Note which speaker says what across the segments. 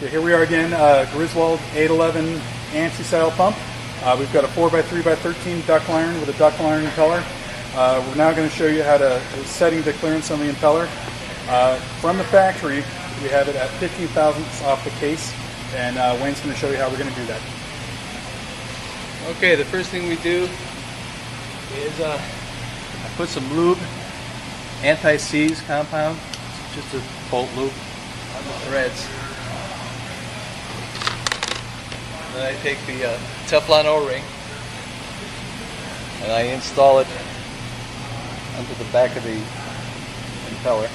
Speaker 1: Okay, here we are again, Griswold 811 ANSI style pump. We've got a 4x3x13 ductile iron with a ductile iron impeller. We're now going to show you how to setting the clearance on the impeller. From the factory, we have it at 15 thousandths off the case, and Wayne's going to show you how we're going to do that.
Speaker 2: Okay, the first thing we do is I put some lube, anti-seize compound, just a bolt lube, on the threads. Then I take the Teflon O-ring and I install it onto the back of the impeller.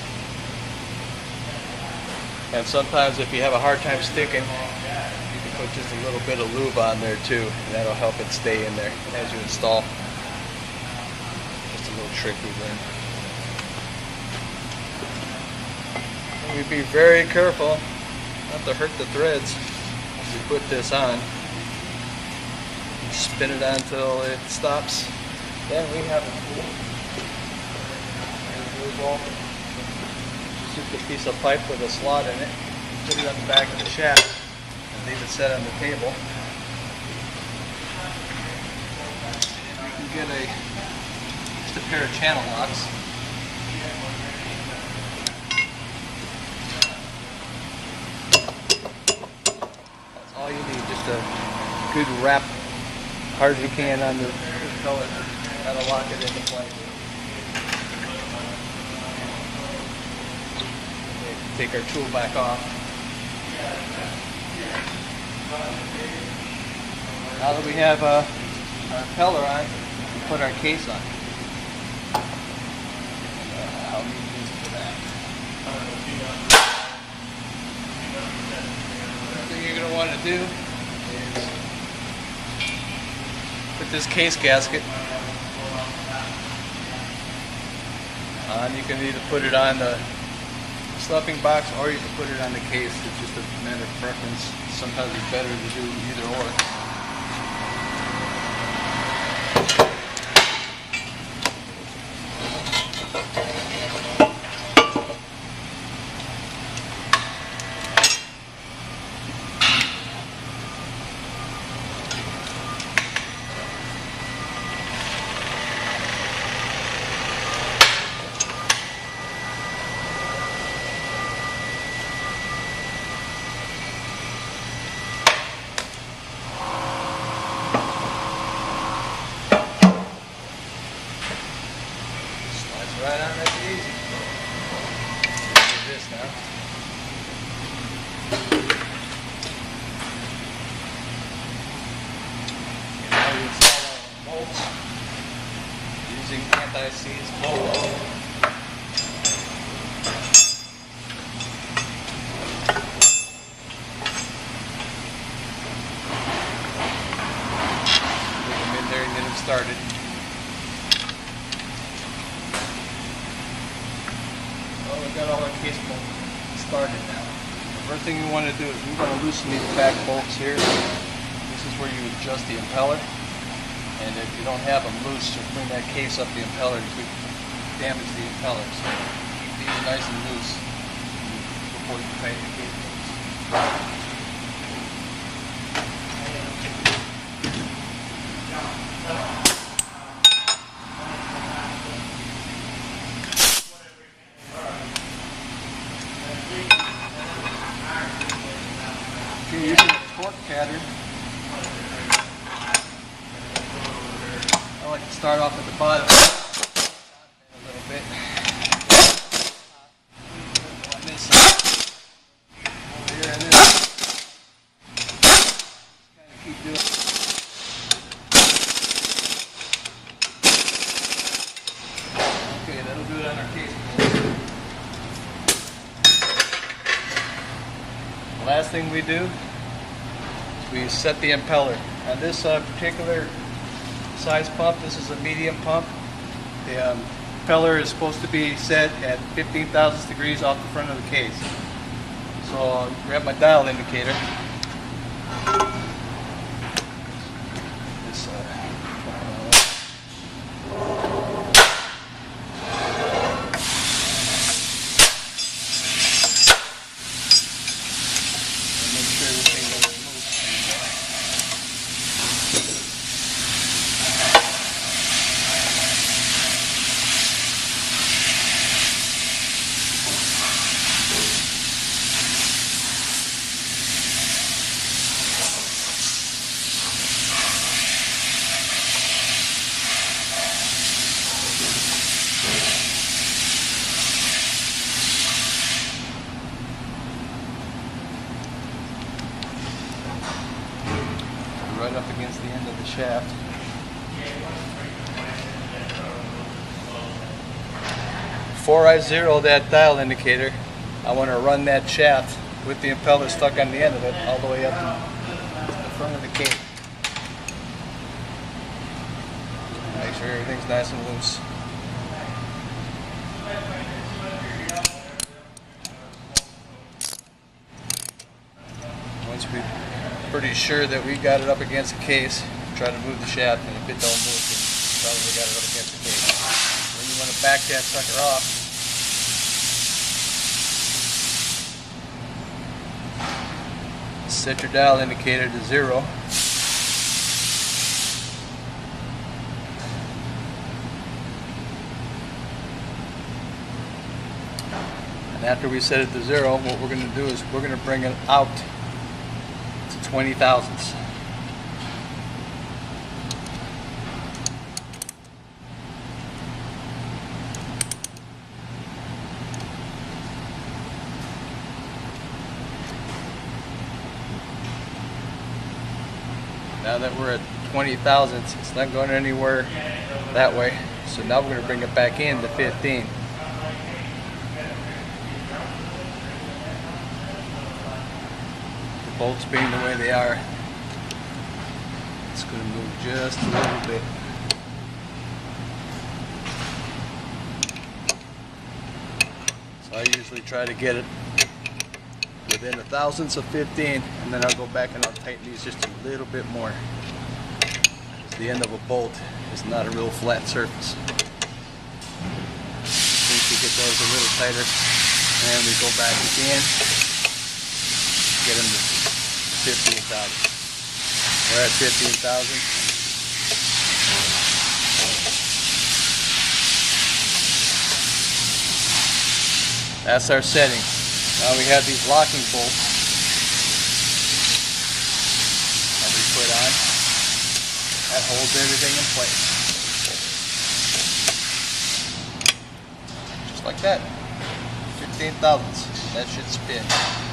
Speaker 2: And sometimes if you have a hard time sticking, you can put just a little bit of lube on there too, and that'll help it stay in there as you install. Just a little trick we learned. We'd be very careful not to hurt the threads as we put this on. Spin it on until it stops. Then we have a tool. Just a piece of pipe with a slot in it. Put it on the back of the shaft and leave it set on the table. You can get just a pair of channel locks. That's all you need, just a good wrap, hard as you can on the impeller. That'll lock it into place. Take our tool back off. Now that we have our impeller on, we put our case on. I'll need this for that. First thing you're going to want to do is put this case gasket on. You can either put it on the stuffing box or you can put it on the case. It's just a matter of preference. Sometimes it's better to do either or. Right on, that's easy. Do this now. And now we install our bolts using anti-seize bolts. Put them in there and get them started. We've got all our case bolts started now. The first thing we want to do is we want to loosen these back bolts here. This is where you adjust the impeller. And if you don't have them loose, you'll bring that case up the impeller and damage the impeller. So keep these nice and loose before you tighten the case bolts. If you're using a torque pattern, I like to start off at the bottom a little bit. On this side. Over here and this. Kind of keep doing it. Okay, that'll do it on our case bolt. The last thing we do is we set the impeller. On this particular size pump, this is a medium pump. The impeller is supposed to be set at 15 thousandths degrees off the front of the case. So I'll grab my dial indicator. This up against the end of the shaft. Before I zero that dial indicator, I want to run that shaft with the impeller stuck on the end of it all the way up to the front of the cage. Make sure everything's nice and loose. Once we're pretty sure that we got it up against the case, try to move the shaft, and if it don't move, then probably got it up against the case. Then you want to back that sucker off. Set your dial indicator to 0. And after we set it to 0, what we're going to do is we're going to bring it out to 20 thousandths. Now that we're at 20 thousandths, it's not going anywhere that way. So now we're going to bring it back in to 15. The bolts being the way they are, it's going to move just a little bit. So I usually try to get it within a thousandths of 15, and then I'll go back and I'll tighten these just a little bit more. The end of a bolt is not a real flat surface. Once we get those a little tighter, and we go back again, get them to 15,000. We're at 15,000. That's our setting. Now we have these locking bolts that we put on. That holds everything in place. Just like that. 15 thousandths. That should spin.